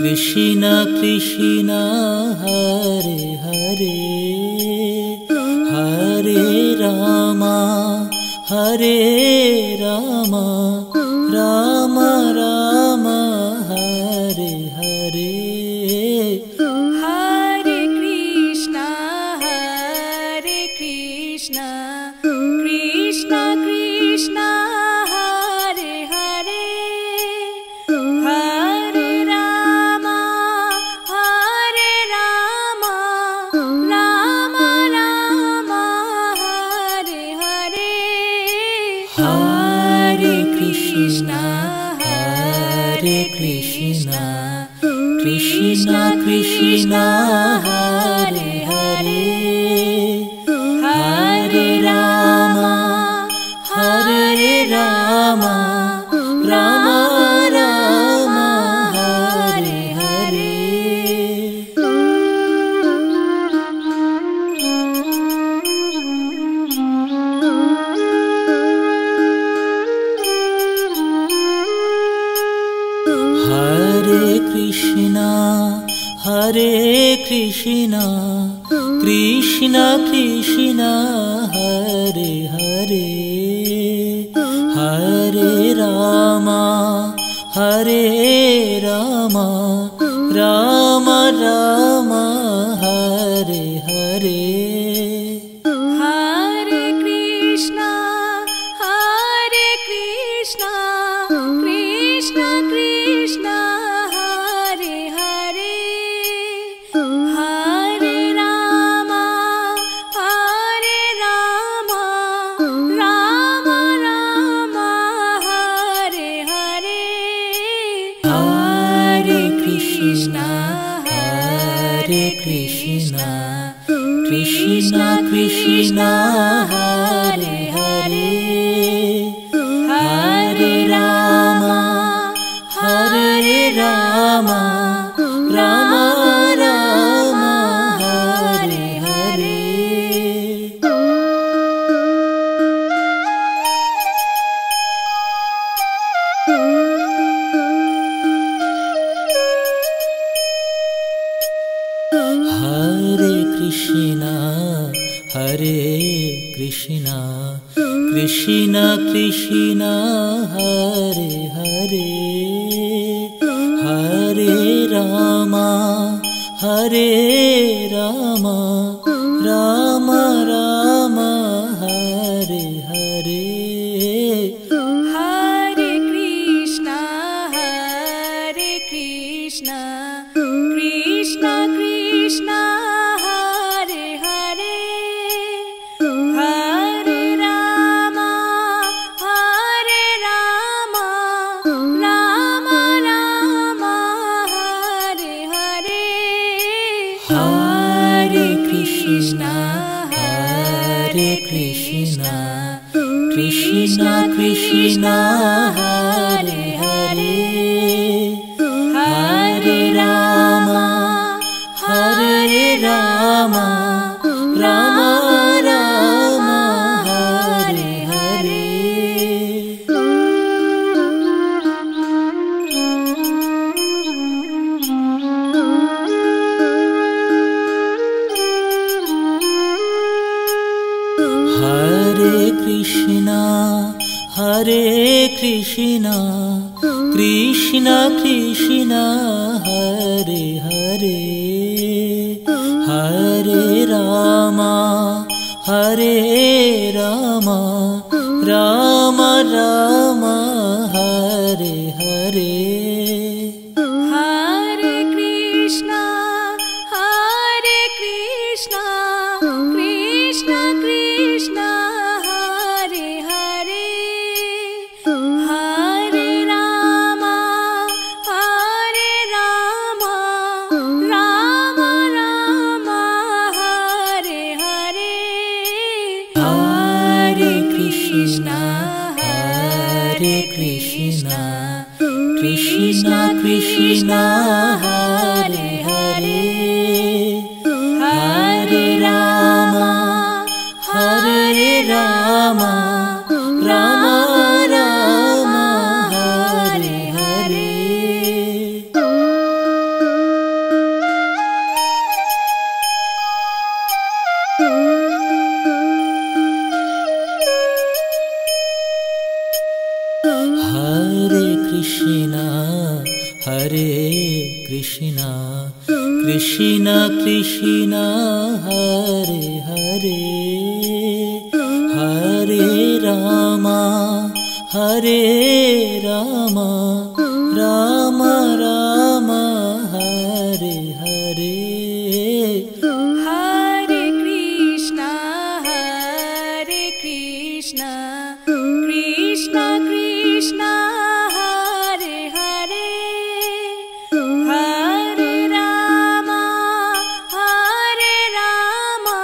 Krishna Krishna Hare Hare Hare Rama Hare Rama Rama Rama Hare Hare Hare Krishna Krishna Krishna Hare Hare Hare Rama Rama Rama Hare Hare Hare Krishna Krishna Krishna Hare Hare Hare Rama Rama Rama Hare Hare Hare Krishna Krishna Krishna Hare Hare Hare Rama Rama Rama Hare Hare Hare Krishna Krishna Krishna Hare Hare Hare Rama Rama Rama Hare Hare Hare Krishna Krishna Krishna Hare Hare Hare Rama Rama Rama Hare Hare Hare Krishna Krishna Hare Hare Hare Rama Rama Rama Hare Hare Hare Krishna Krishna Hare Hare Hare Rama Rama Rama Hare Hare Hare Krishna Krishna Hare Hare Hare Rama Rama Rama Hare Hare Hare Krishna Krishna Hare Hare Hare Rama Rama Rama Hare Hare Hare Krishna Krishna Hare Hare Hare Rama Rama Rama Hare Hare Hare Krishna Hare Krishna, Krishna Krishna, Hare Hare, Hare Rama, Hare Rama, Rama Rama, Hare Hare. Hare Krishna, Hare Krishna, Krishna Krishna, Hare Hare, Hare Rama, Hare Rama, Rama Rama, Hare Hare. Hare Krishna, Hare Krishna, Krishna Krishna, Hare Hare, Hare Rama, Hare Rama,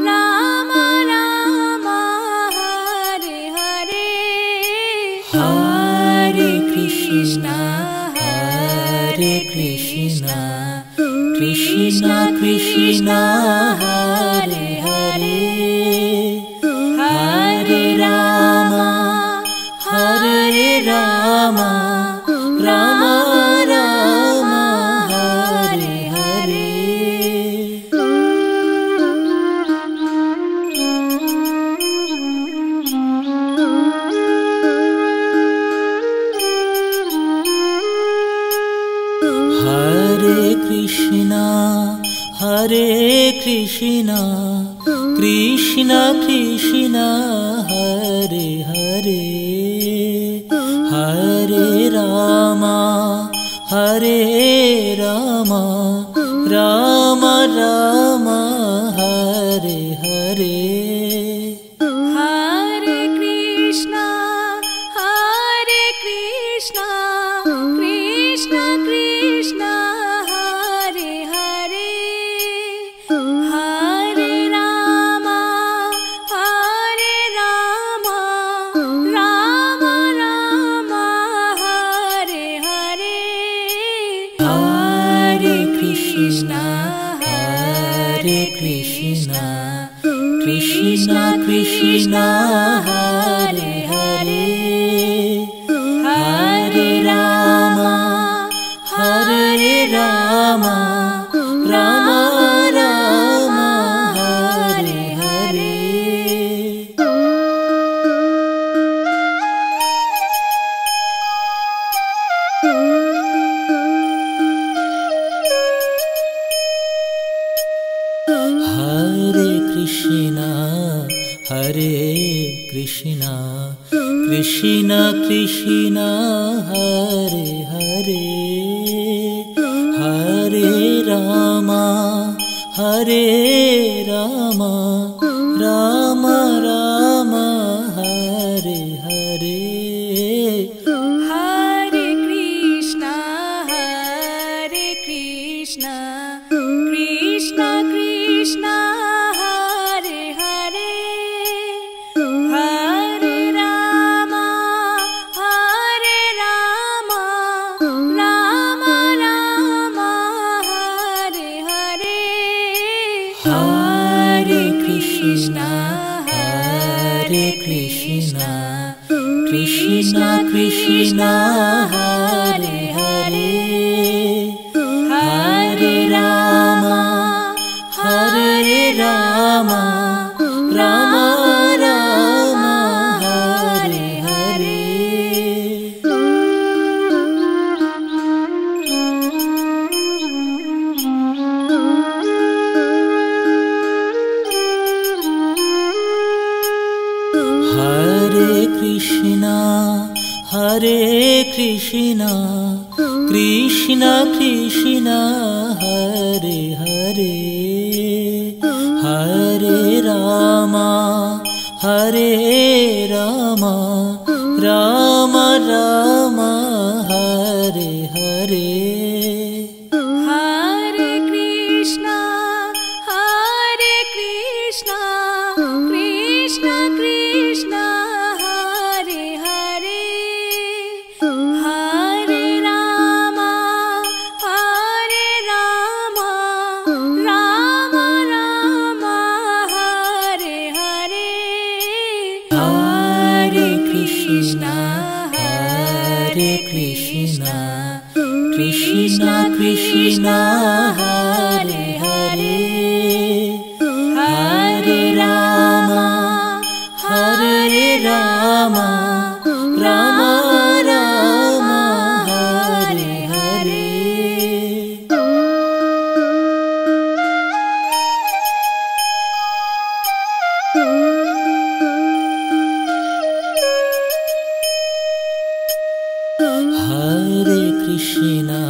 Rama Rama, Hare Hare. Hare Krishna, Hare Krishna, Krishna Krishna, Hare Hare, Hare Rama, Hare Rama, Rama Rama, Hare Hare. Hare Krishna, Hare Krishna, Krishna Krishna, Hare Hare, Hare Rama, Hare Rama, Rama Rama, Hare Hare. Hare Krishna, Hare Krishna, Krishna Krishna, Hare Hare, Hare Rama, Hare Rama, Rama Rama, Hare Hare. Hare Krishna, Hare Krishna, Krishna Krishna, Hare Hare, Hare Rama, Hare Rama, Rama Rama, Hare Hare. Hare Krishna, Hare Krishna, Krishna Krishna, Hare Hare, Hare Rama, Hare Rama, Rama Rama, Hare Hare. Hare Krishna, Hare Krishna, Krishna Krishna, Hare Hare, Hare Rama, Hare Rama, Rama Rama, Hare Hare. Hare Krishna, Hare Krishna, Krishna Krishna, Hare Hare, Hare Rama, Hare Rama, Rama Rama, Hare Hare. Hare Krishna, Hare Krishna, Krishna Krishna, Hare Hare, Hare Rama, Hare Rama, Rama Rama, Hare Hare. Hare Krishna, Hare Krishna, Krishna Krishna, Hare Hare, Krishna, Hare Krishna, Krishna Krishna, Hare Hare, Hare Rama, Hare Rama, Rama Rama, Hare Hare. Hare Krishna,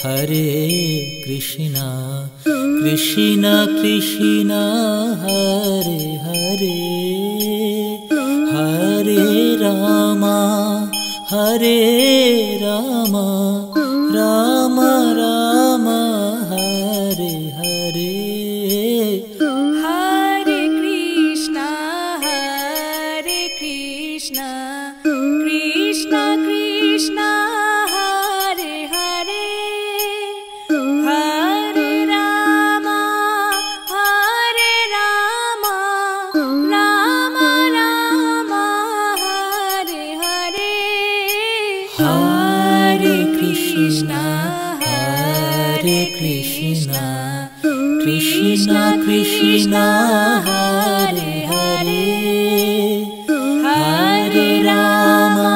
Hare Krishna, Krishna Krishna, Hare Hare, Hare Rama, Hare Rama, Rama Rama, Hare Hare. Hare Krishna, Hare Krishna, Krishna Krishna, Hare Hare, Hare Rama, Hare Rama, Rama Rama, Hare Hare. Hare Krishna, Hare Krishna, Krishna Krishna, Hare Hare, Hare Rama,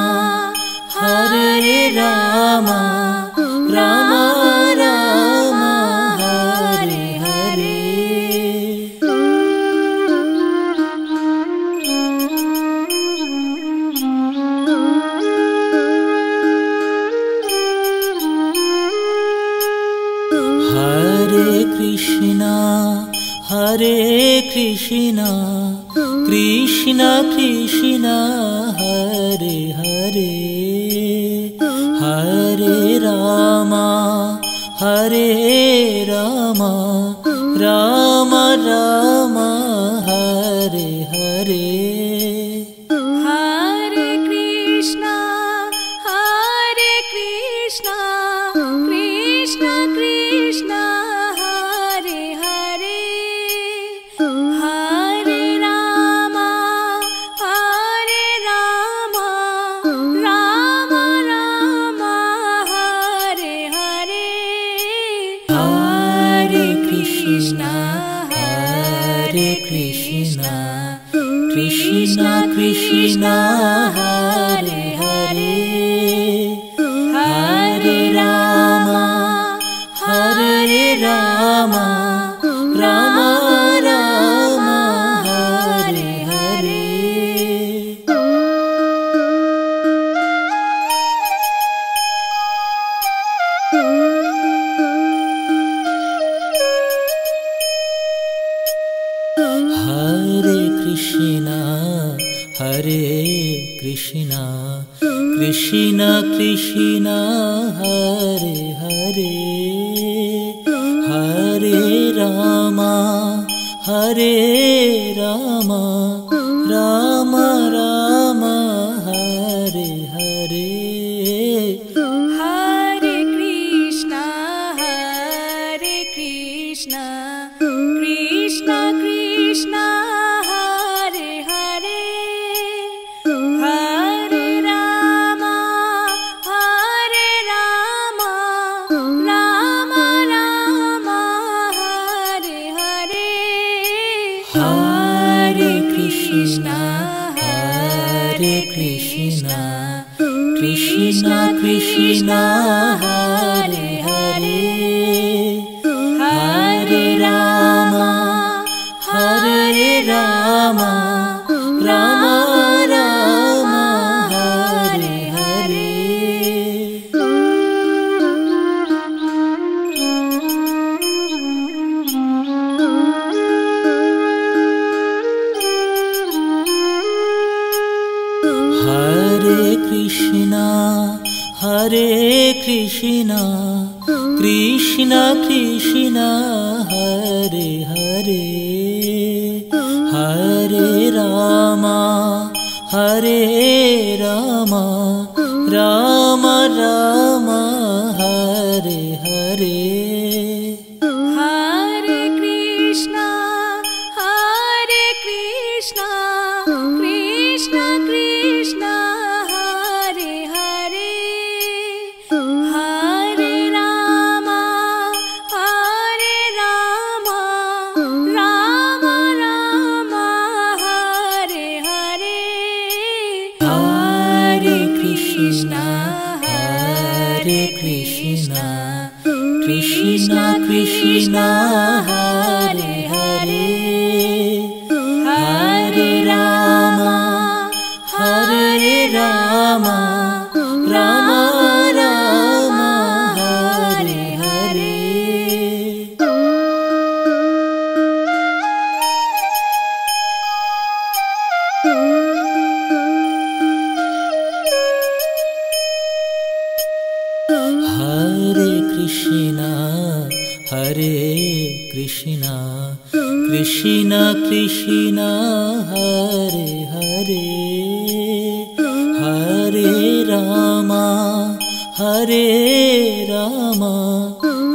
Hare Rama, Rama Rama, Hare Hare. Hare Krishna, Hare Krishna, Krishna Krishna, Hare Hare, Hare Rama, Hare Rama, Rama Rama, Hare Hare. Hare Krishna, Hare Krishna, Krishna Krishna, Hare Hare, Hare Rama, Hare Rama, Rama Rama, Hare Hare. Hare Krishna, Hare Krishna, Krishna Krishna, Hare Hare, Hare Rama, Hare Rama, Rama Rama, Hare Hare. Hare Krishna, Hare Krishna, Krishna Krishna, Hare Hare, Hare Rama, Hare Rama, Rama Rama, Hare Hare. Hare Krishna, Hare Krishna, Krishna Krishna, Hare Hare, Hare Rama, Hare Rama, Rama Rama, Hare Hare. Hare Krishna, Hare Krishna, Krishna Krishna, Hare Hare, Hare Rama, Hare Rama, Rama Rama, Hare Hare. Hare Krishna, Hare Krishna, Krishna Krishna, Hare Hare, Hare Rama, Hare Rama, Rama Rama, Hare Hare. Hare Krishna, Hare Krishna, Krishna Krishna, Krishna Hare Krishna Krishna Krishna Hare Hare Hare Rama Hare Rama Rama Rama Hare Hare Hare Krishna Krishna Krishna Hare Hare Hare Rama Hare Rama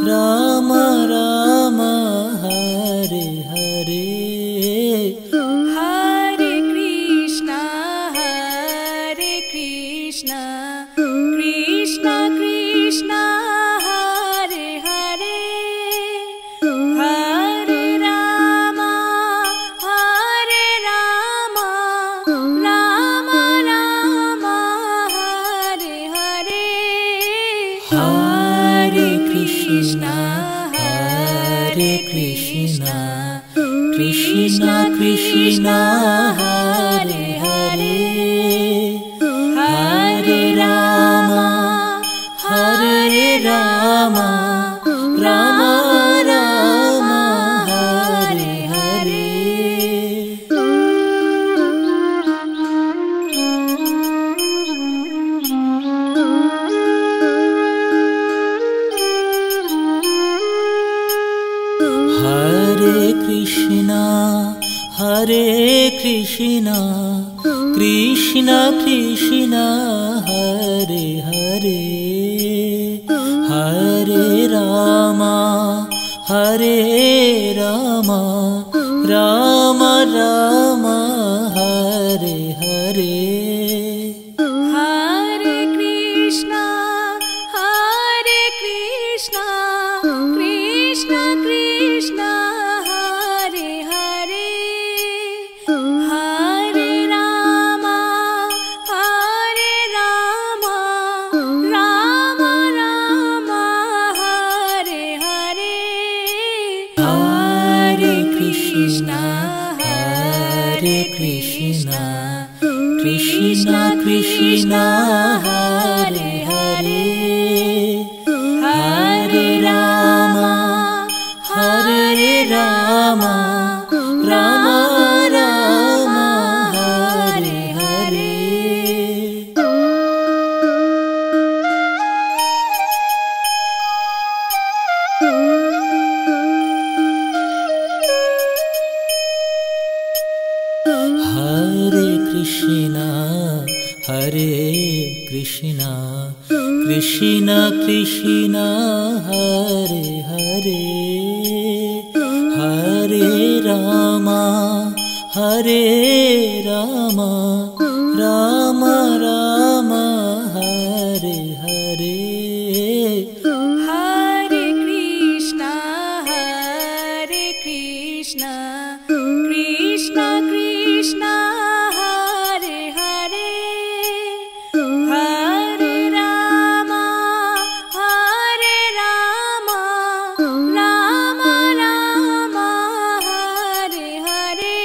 Rama Rama Hare Hare Hare Krishna Krishna Krishna Hare Hare Hare Rama Hare Rama Rama Rama Hare Hare Hare Krishna Krishna Krishna Hare Hare Hare Rama Hare Rama Rama Rama Hare Hare Hare Krishna Krishna Krishna Hare Hare Hare Rama Hare Rama Rama Rama Hare Hare Hare Krishna Krishna Krishna Hare Hare Hare Rama Hare Rama Rama Rama Hare Hare Hare Krishna Krishna Krishna Hare Hare Hare Rama Hare Rama Rama Rama Hare Hare Hare Krishna Krishna Krishna Hare Hare Hare Rama Hare Rama Rama Rama Hare Hare Hare Krishna Krishna Krishna Hare Hare Hare Rama Hare Rama Rama Rama Hare Hare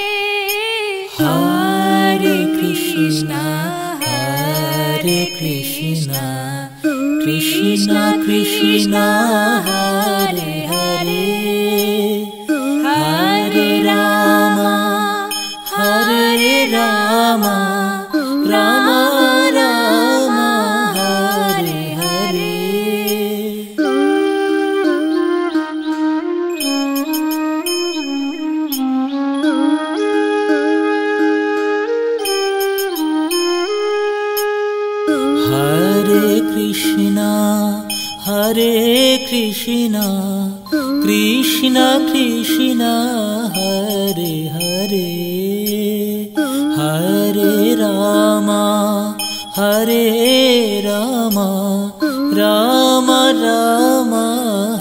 Hare Krishna Krishna Krishna Hare Hare Hare Rama Hare Rama Rama Rama Hare Hare Hare Krishna Krishna Hare Hare Hare Rama Hare Rama Rama Rama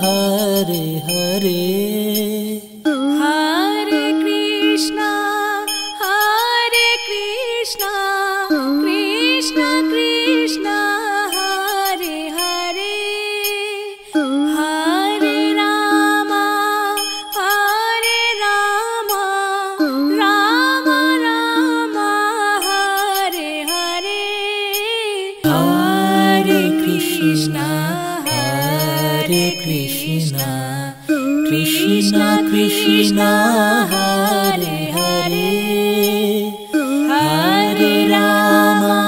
Hare Hare Hare Krishna Krishna Krishna Krishna, Hare Krishna, Krishna Krishna, Hare Hare, Hare Rama,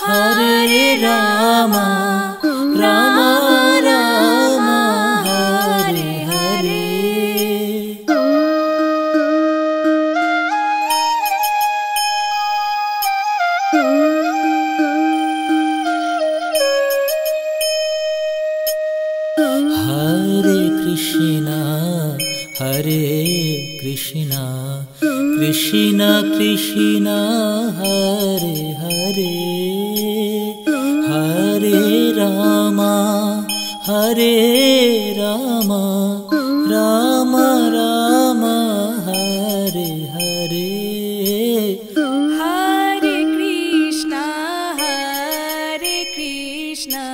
Hare Rama, Rama Rama, Hare Hare. Hare Krishna, Hare Krishna, Krishna Krishna, Hare Hare, Hare Rama, Hare Rama, Rama Rama, Hare Hare. Hare Krishna, Hare Krishna,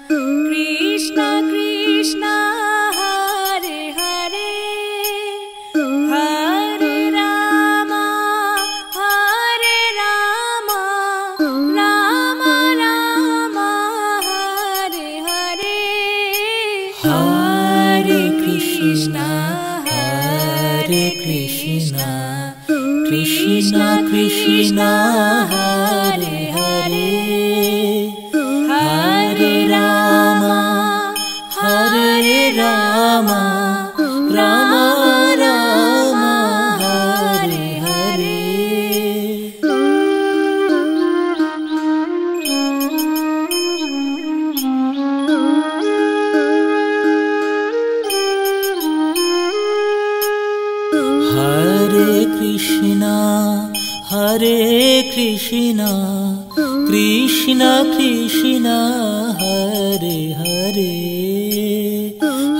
Krishna Krishna, Hare Hare, Hare Rama, Hare Rama, Rama Rama, Hare Hare. Hare Krishna, Hare Krishna, Krishna Krishna, Hare Hare, Hare Rama, Hare Rama, Rama Rama, Hare Hare. Hare Krishna, Hare Krishna, Krishna Krishna, Hare Hare,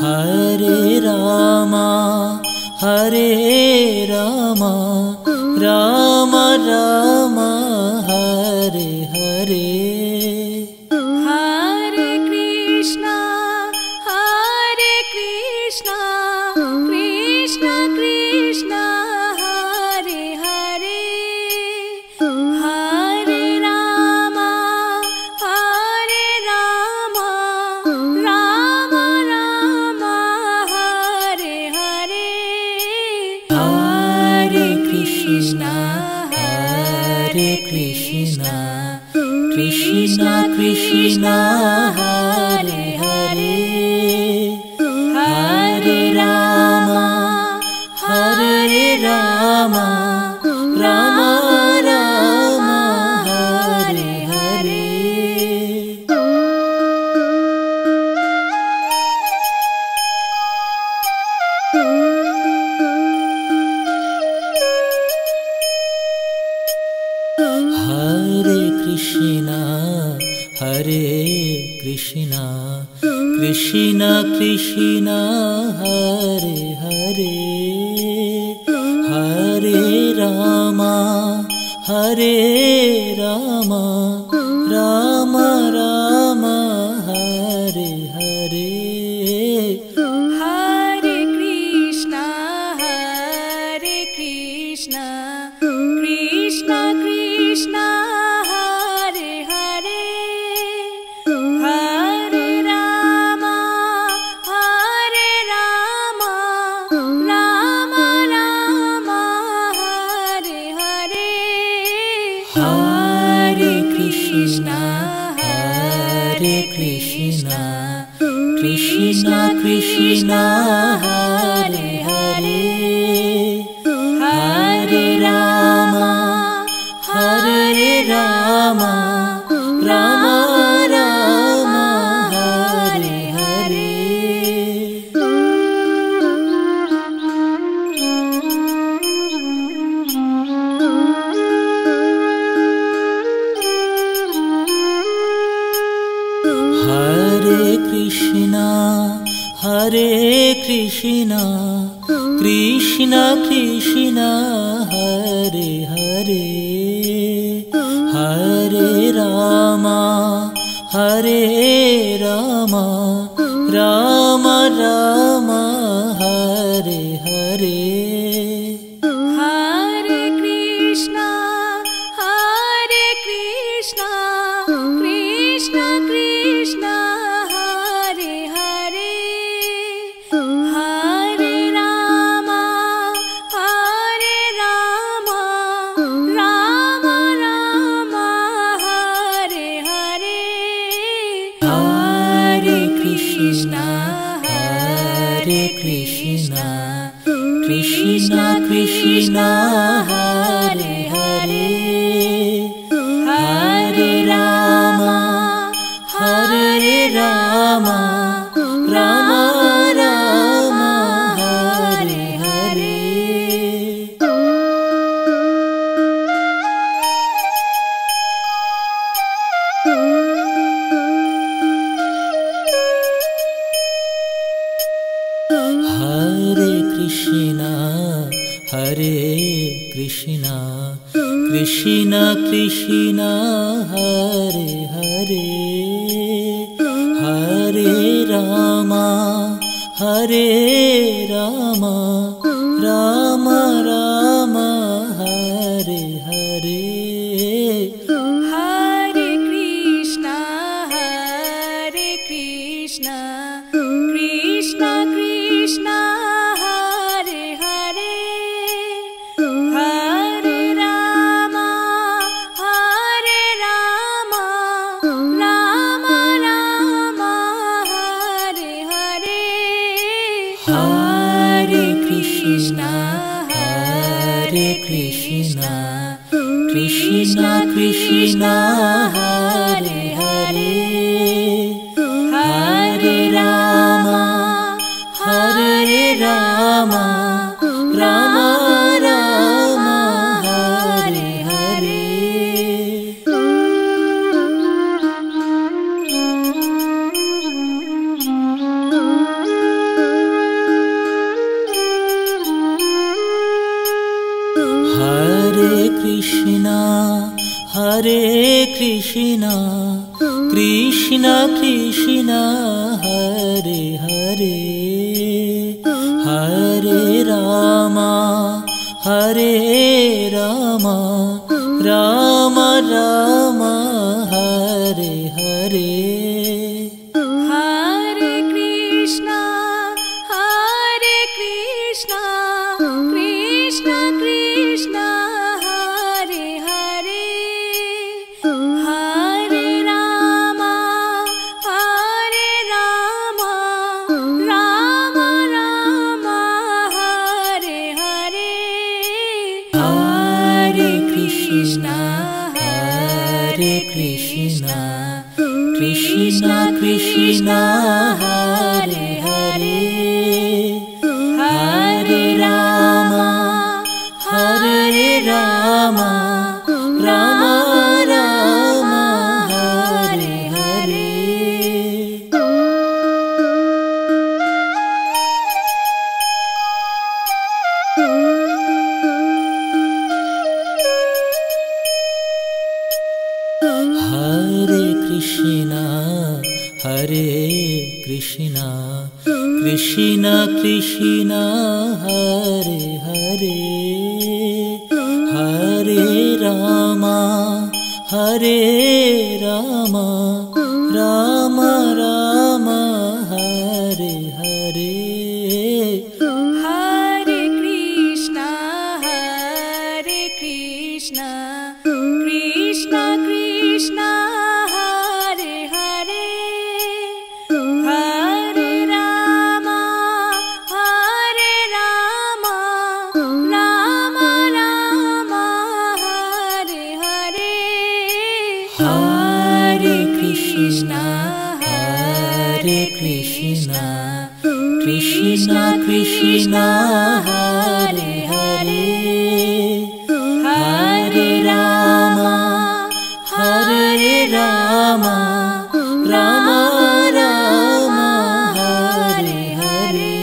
Hare Rama, Hare Rama, Rama Rama, Hare Hare. Hare Krishna, Hare Krishna, Krishna Krishna, Hare Hare, Hare Rama, Hare Rama, Rama Rama, Hare Hare. Hare Krishna, Hare Krishna, Krishna Krishna, Hare Hare, Hare Rama, Hare Rama, Rama Rama, Hare Hare. Hare Krishna, Hare Krishna, Krishna Krishna, Hare Hare, Hare Rama, Hare Rama, Rama Rama, Hare Hare. Hare Krishna, Hare Krishna, Krishna Krishna, Hare Hare, Hare Rama, Hare Rama, Rama Rama, Hare Hare. Hare Krishna, Hare Krishna, Krishna Krishna, Hare Hare, Hare Rama, Hare Rama, Rama Rama, Hare Hare. Hare Krishna, Hare Krishna, Krishna Krishna, Hare Hare, Hare Rama, Hare Rama, Rama Rama, Hare Hare. Hare Krishna, Hare Krishna, Krishna Krishna, Hare Krishna, Hare Krishna, Krishna Krishna, Hare Hare, Hare Rama, Hare Rama, Rama Rama, Hare Hare. Hare Krishna, Hare Krishna, Krishna Krishna, Hare Hare, Hare Rama, Hare Rama, Rama Rama, Hare Hare. Hare Krishna, Hare Krishna, Krishna Krishna, Hare Hare, Hare Rama, Hare Rama, Rama Rama, Hare Hare. Hare Krishna, Hare Krishna, Krishna Krishna, Hare Hare, Hare Rama, Hare Rama, Rama Rama, Hare Hare. Hare Krishna, Hare Krishna, Krishna Krishna, Hare Hare, Hare Rama, Hare Rama, Rama Rama, Hare Hare. Hare Krishna, Hare Krishna, Krishna Krishna, Hare Hare, Hare Rama, Hare Rama, Rama Rama, Hare Hare. Hare Krishna, Hare Krishna, Krishna Krishna, Hare Hare, Hare Rama, Hare Rama, Rama Rama, Hare Hare. Hare Krishna, Hare Krishna, Krishna Krishna, Hare Hare, Hare Rama, Hare Rama, Rama Rama, Hare Hare. Hare Krishna, Hare Krishna, Krishna Krishna, Hare Hare, Hare Rama, Hare Rama, Rama Rama, Hare Hare. Hare Krishna, Hare Krishna, Krishna Krishna, Hare Hare, Hare Rama, Hare Rama, Rama Rama, Hare Hare.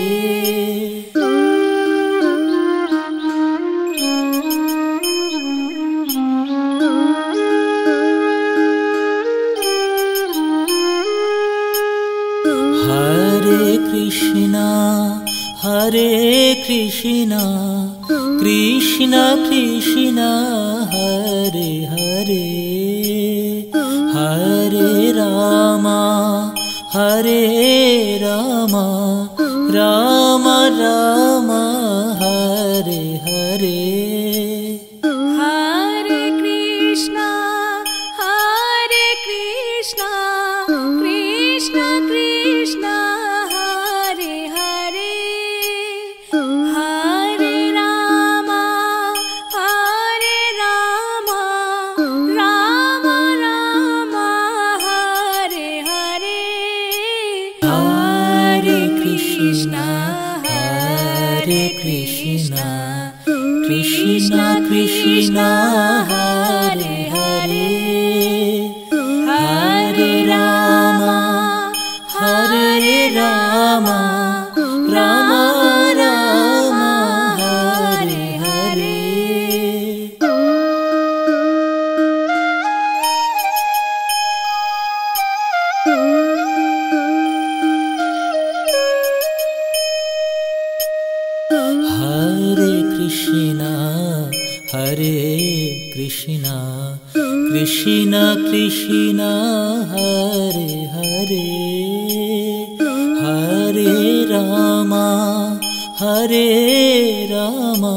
Hare Krishna, Hare Krishna, Krishna Krishna, Hare Hare, Hare Rama, Hare Rama, Rama Rama, Hare Hare. Hare Krishna, Krishna Krishna Krishna Hare Hare Hare Rama Hare Rama Rama Rama Hare Hare Hare Krishna Krishna Krishna Hare Hare Hare Rama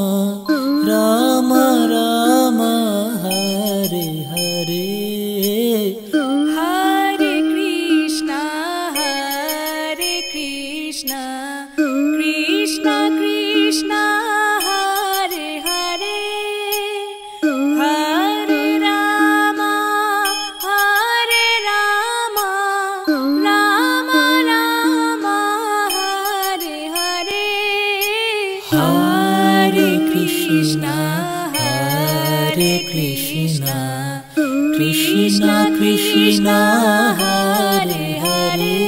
Rama Rama Hare Hare Hare Krishna Krishna Krishna Hare Hare Hare Rama Rama Rama Hare Hare Hare Krishna Krishna Krishna Hare Hare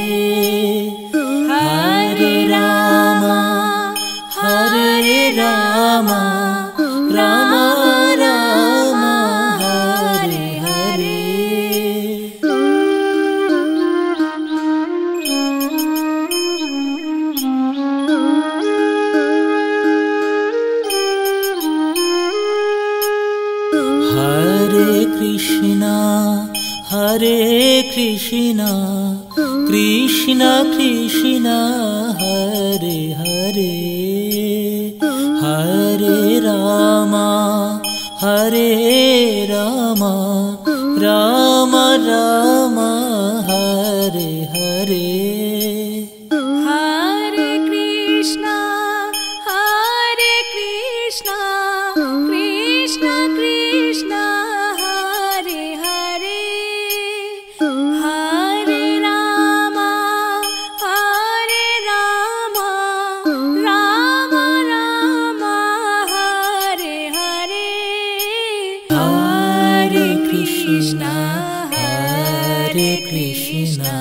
Hare Rama Rama Rama Rama Hare Hare Hare Krishna Krishna Krishna Hare Hare Hare Rama Rama Rama Hare Hare Hare Krishna Krishna Krishna Hare Hare Hare Rama Rama Rama Hare Hare Hare Krishna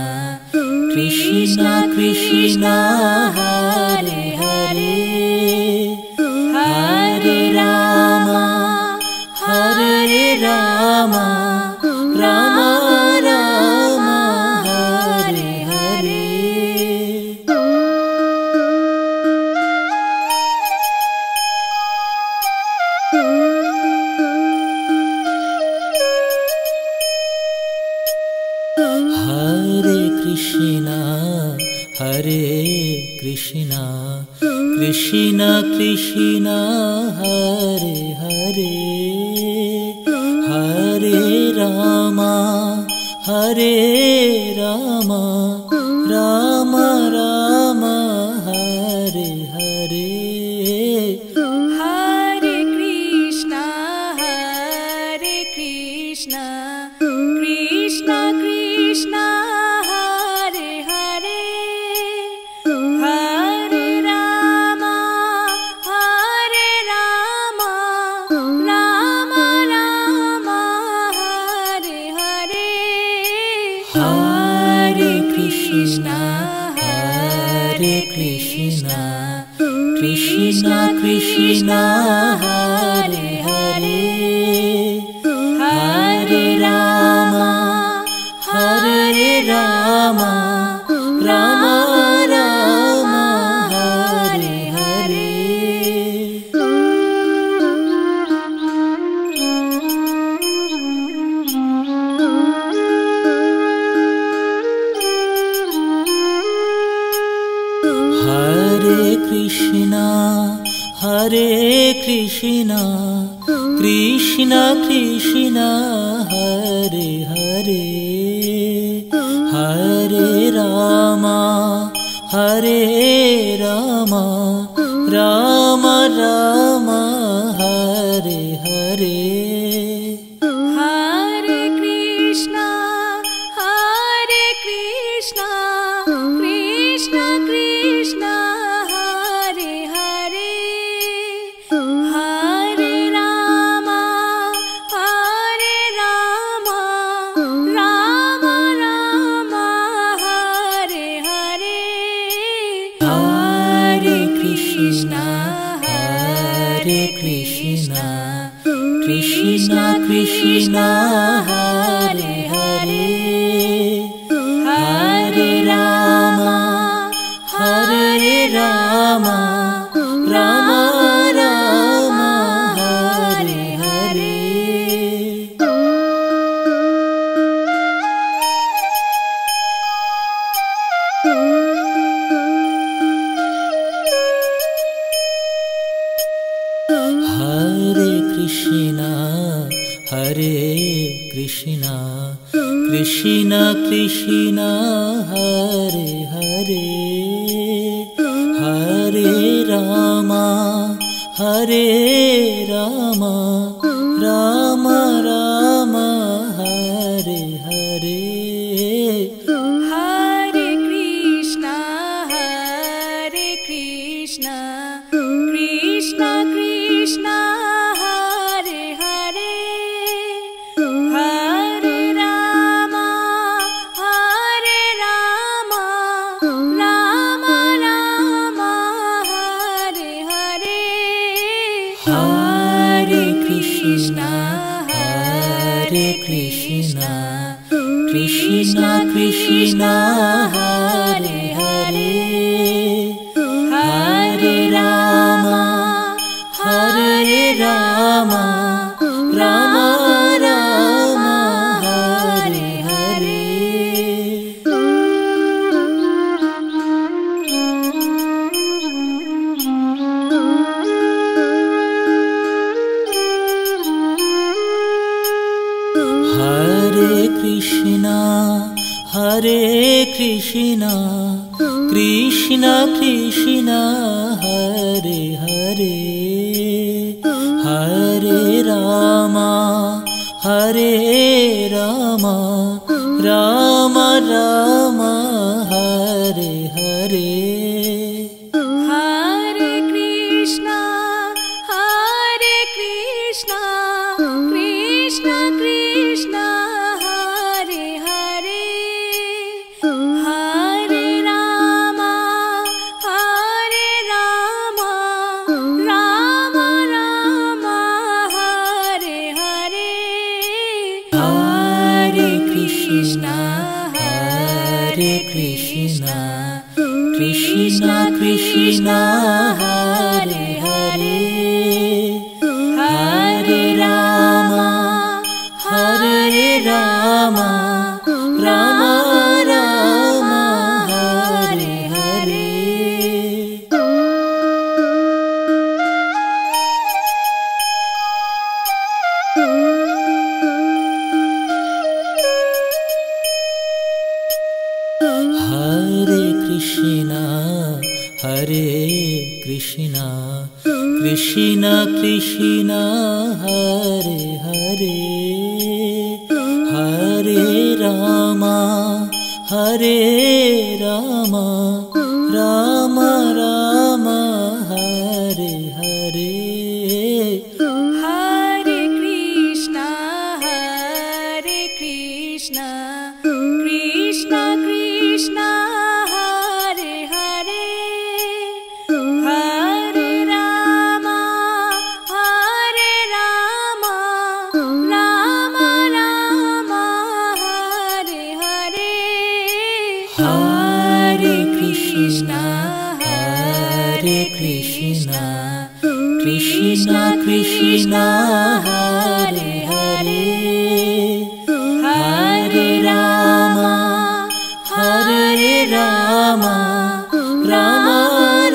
Krishna Krishna Hare Hare Hare Rama Rama Rama Hare Hare Hare Krishna Krishna Hare Hare Hare Rama Rama Rama Hare Hare Hare Krishna Krishna Hare Hare Hare Rama Rama Rama Hare Hare Hare Krishna Krishna Hare Hare Hare Rama Rama Rama Hare Hare Hare Krishna Krishna Hare Hare Hare Rama Rama Rama Hare Hare Hare Krishna Krishna Krishna Hare Hare Hare Rama Krishna Hare Hare Hare Rama Hare Rama Rama Rama Hare Hare Hare Krishna Hare Krishna Krishna Krishna Hare Hare Hare Rama Hare Rama Rama Rama Hare Hare Hare Krishna Krishna Krishna Hare Hare Hare Rama Rama Rama Hare Hare Hare Krishna Krishna Krishna Hare Hare Hare Rama Rama Rama Rama Hare Hare Hare Krishna Krishna Krishna Hare Hare Hare Rama Rama Rama Rama Hare Hare Hare Krishna Krishna Krishna Hare Hare Hare Rama Rama Rama Rama Hare Hare Hare Krishna Krishna Krishna Hare Hare Hare Rama Rama Rama Rama Hare Hare Hare Krishna Krishna Krishna Hare Hare Hare Rama Rama Rama Rama Hare Hare Hare Krishna Krishna Krishna Hare Hare Hare Rama Rama Rama Rama Hare Hare Hare Krishna Krishna Krishna Hare Hare Hare Rama Rama Rama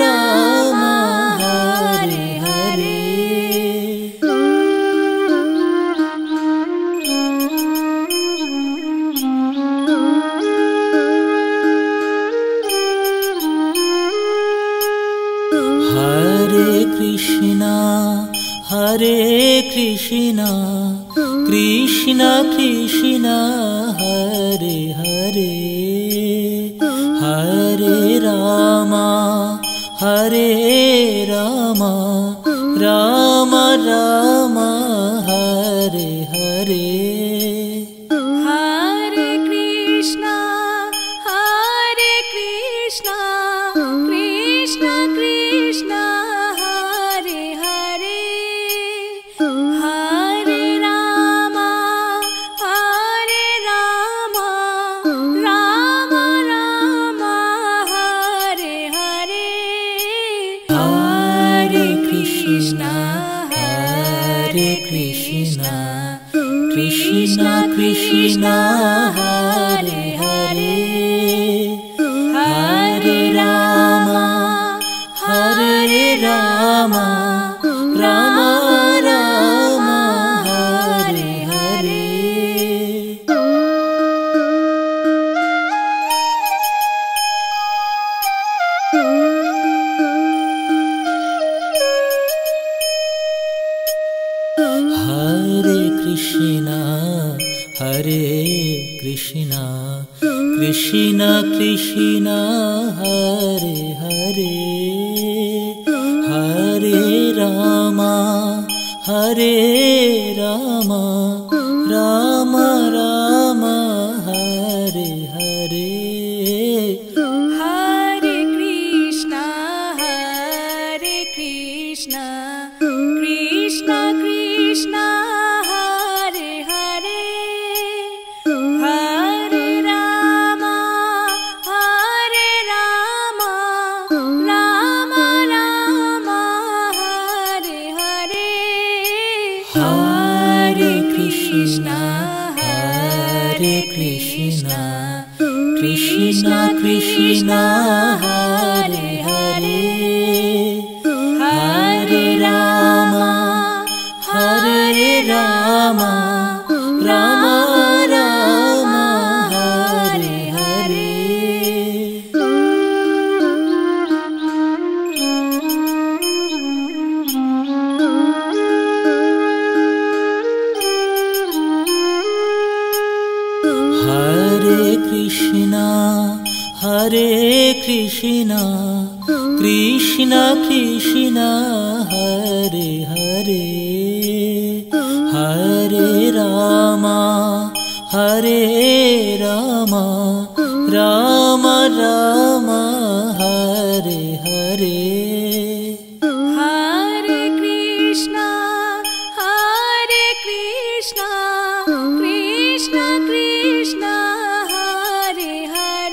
Rama Hare Hare Hare Krishna Krishna Hare Hare Hare Rama Rama Rama Rama Hare Hare Hare Krishna Krishna Hare Hare Hare Rama Krishna Krishna Hare Hare Hare Rama Hare Rama Rama Rama Hare Hare Hare Krishna Krishna Krishna Hare Hare Hare Rama Rama Rama Hare Hare Hare Krishna Krishna Krishna Hare Hare Hare Rama Rama Rama Hare Hare Hare Krishna Krishna Krishna Hare Hare Hare Rama Rama Rama Rama Hare Hare Hare Krishna Krishna Krishna Hare Hare Hare Rama Rama Rama Rama Hare Hare Hare Krishna Krishna Krishna Hare Hare Hare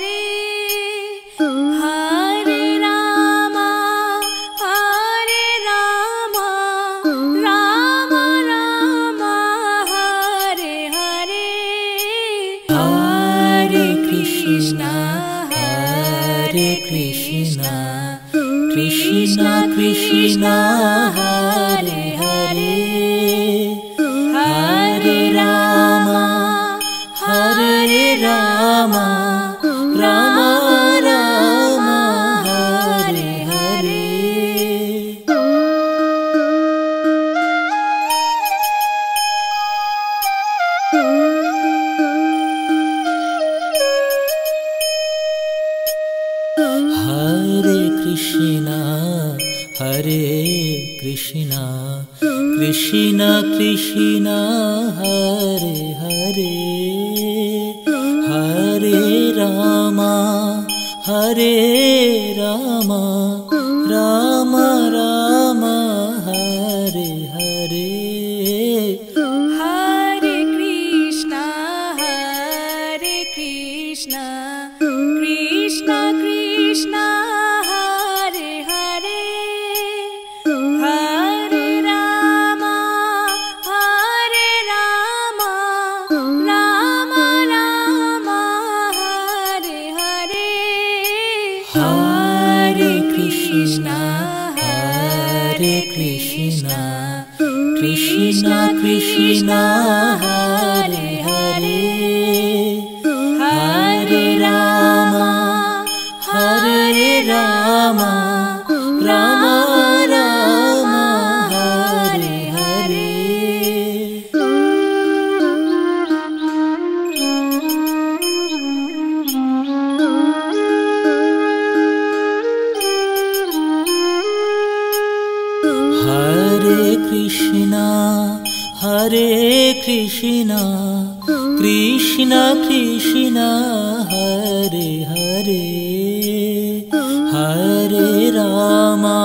Rama Rama Rama Rama Hare Hare Hare Krishna Krishna Krishna Hare Hare Hare Rama Rama Rama Rama Hare Hare Hare Krishna Krishna Krishna Hare Hare Hare Rama Rama Rama Rama Hare Hare Hare Krishna Krishna Krishna Hare Hare Hare Rama Rama Rama Rama Hare Hare Hare Krishna Krishna Krishna Hare Hare Hare Rama Rama Rama Rama Hare Hare Hare Krishna Krishna Krishna Hare Hare Hare Rama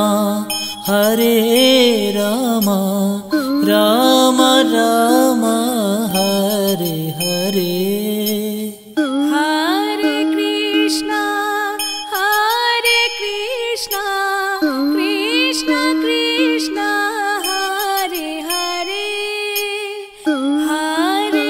Rama Rama Rama Hare Hare Hare Krishna Krishna Hare Hare Hare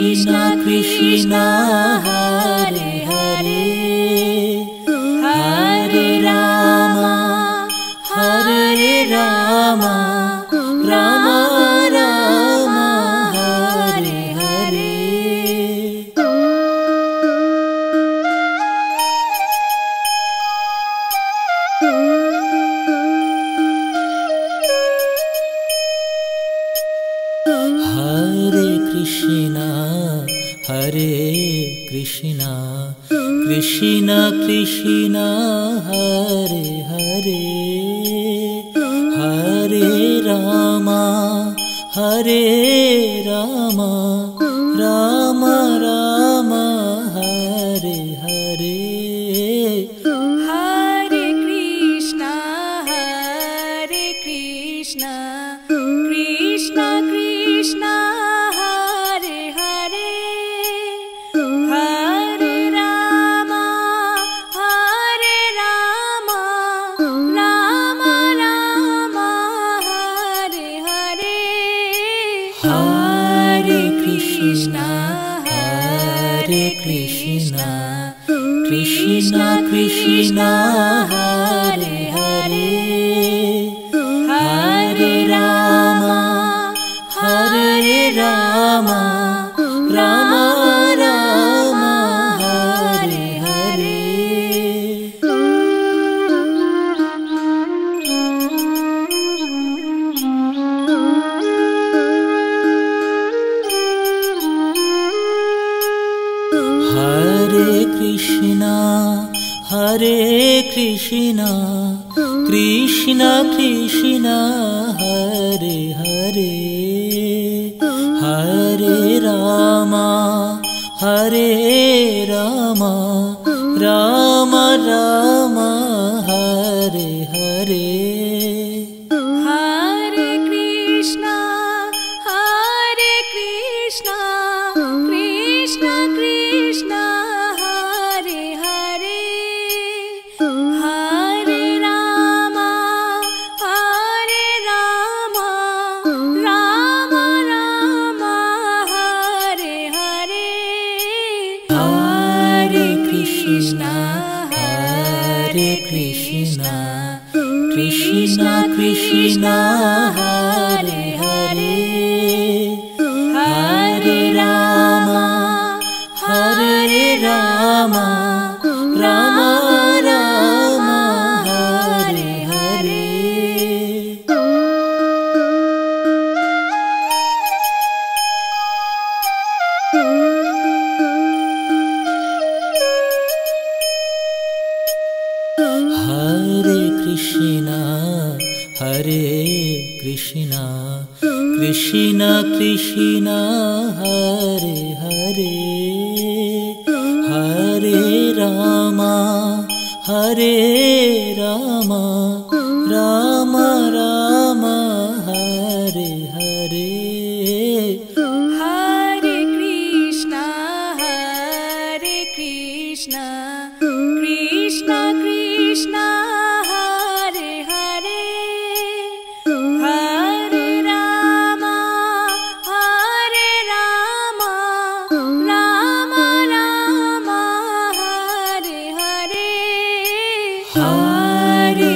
Krishna Krishna Hare Hare Hare Rama Hare Rama Rama Rama Hare Hare Hare Krishna Krishna Krishna Hare Hare Hare Rama Rama Rama Hare Hare Hare Krishna Krishna Krishna Hare Hare Hare Rama Rama Rama Hare Hare Hare Krishna Krishna Krishna Hare Hare Hare Rama Rama Rama Hare Hare Hare Krishna Krishna Krishna Hare Hare Hare Rama Rama Rama Hare Hare Hare Krishna Krishna Krishna Hare Hare Hare Rama Rama Rama Hare Hare Hare Krishna Krishna Krishna Hare Hare Hare Rama Rama Rama Hare Hare Hare Krishna Krishna Hare Hare Hare Rama Rama Rama Hare Hare Hare Krishna Krishna Hare Hare Hare Rama Rama Rama Hare Hare Hare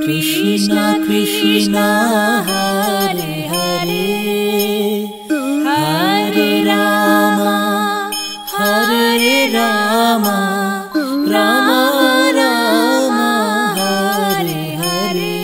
Krishna Krishna Hare Hare Hare Rama Rama Rama Hare Hare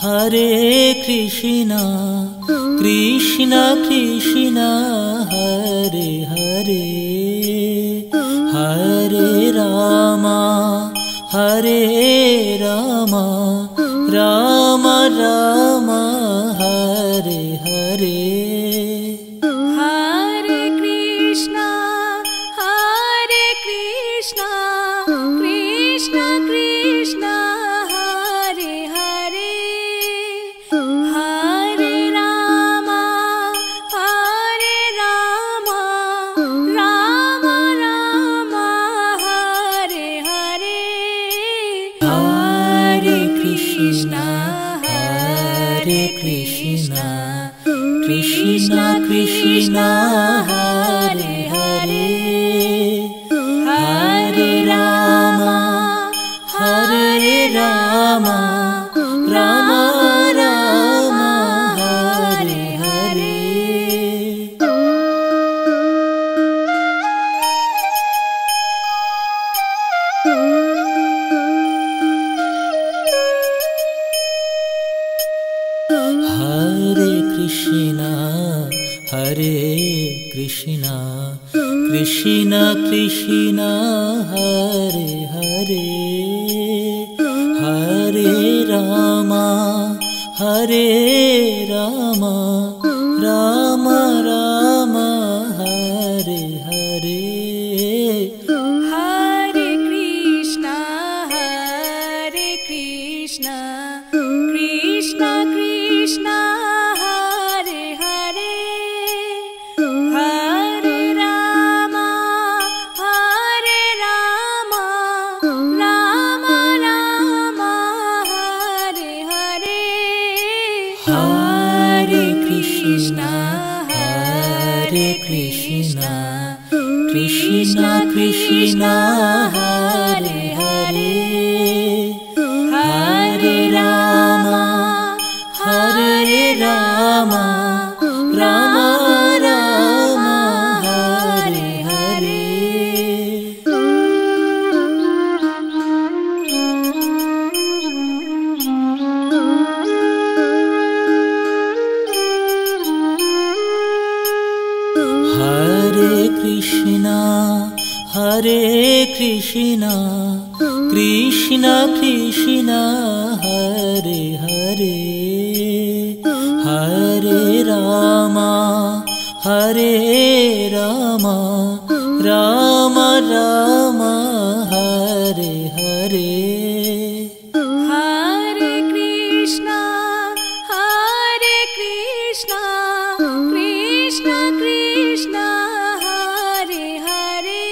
Hare Krishna Krishna Hare Hare Hare Rama Rama Rama Hare Hare Hare Krishna Krishna Hare Hare Hare Rama Krishna Hare Hare Hare Rama Hare Rama Rama Rama Hare Hare Hare Krishna Krishna Krishna Hare Hare Hare Rama Rama Rama Hare Hare Hare Krishna Krishna Krishna Hare Hare Hare Rama Rama Rama Hare Hare Hare Krishna Krishna Krishna Hare Hare Hare Rama Rama Rama Rama Hare Hare Hare Krishna Krishna Krishna Hare Hare Hare Rama Rama Rama Rama Hare Hare Hare Krishna Krishna Krishna Hare Hare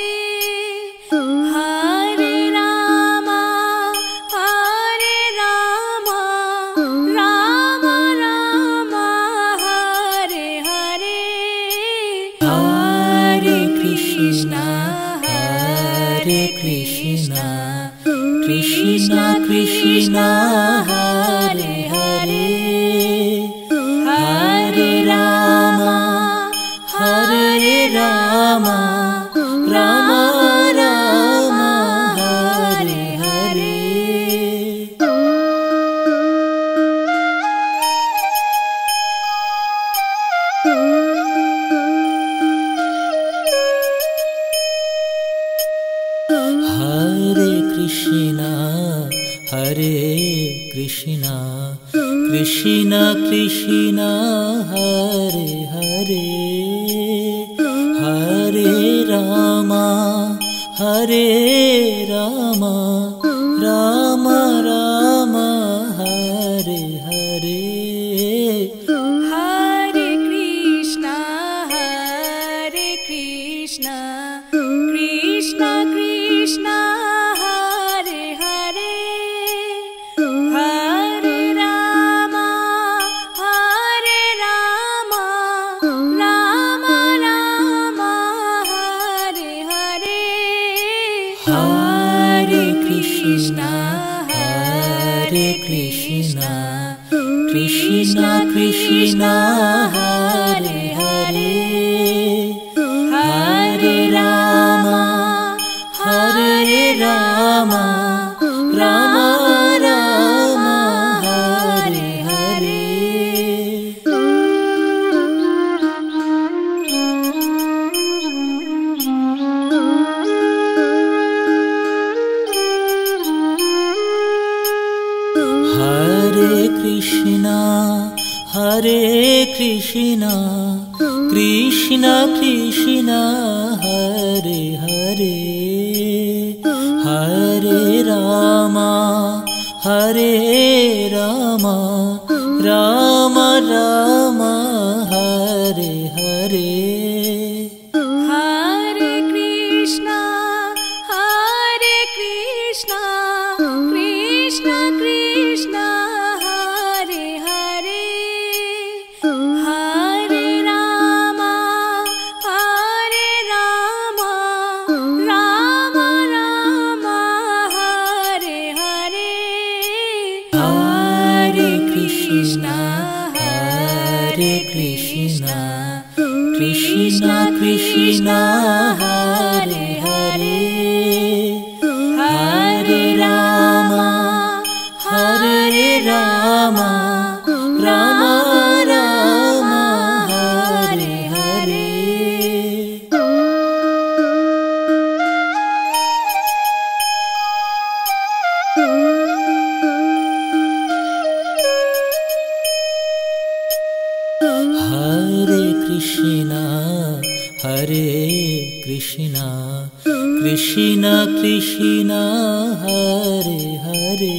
Hare Rama Rama Rama Rama Hare Hare Hare Krishna Krishna Krishna Hare Hare Hare Rama Rama Rama Rama Hare Hare Hare Krishna Krishna Krishna Hare Hare Hare Rama Rama Rama Rama Hare Hare Hare Krishna Krishna Krishna Hare Hare Hare Rama Rama Rama Rama Hare Hare Hare Krishna Krishna Krishna Hare Hare Hare Rama Rama Rama Rama Hare Hare Hare Krishna Krishna Hare Hare Hare Rama Rama Rama Rama Hare Hare Hare Krishna Krishna Krishna Hare Hare Hare Rama Krishna Krishna Hare Hare Hare Rama Hare Rama Rama Rama Hare Hare Hare Krishna Krishna Krishna Hare Hare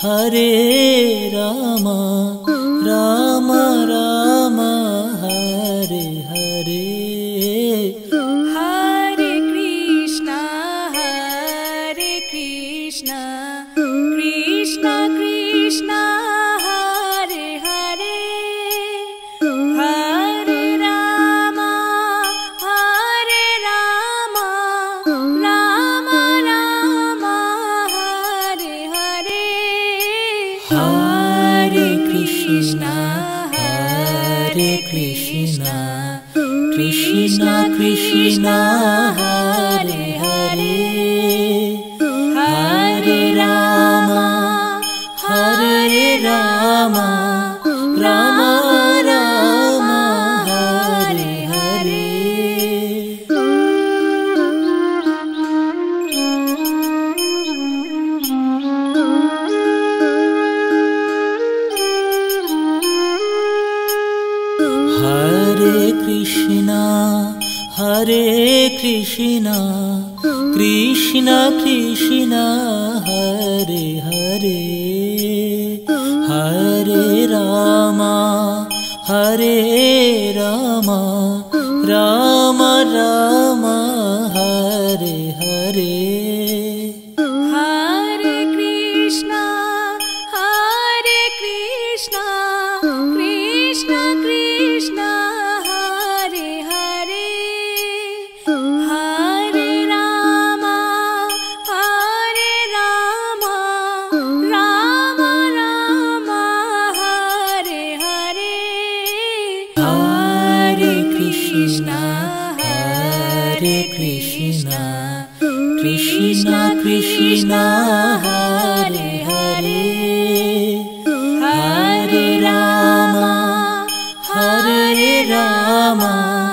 Hare Rama Rama Rama Hare Hare Hare Krishna Krishna Krishna Hare Hare Hare Rama Rama Rama Hare Hare Hare Krishna Krishna Krishna Hare Hare Hare Rama Rama Rama Rama Hare Hare Hare Krishna Krishna Krishna Hare Hare Hare Rama Rama Rama Hare Hare Hare Krishna Krishna Krishna Hare Hare Hare Rama Rama Rama Hare Hare Hare Krishna Krishna Krishna Hare Hare Hare Rama Rama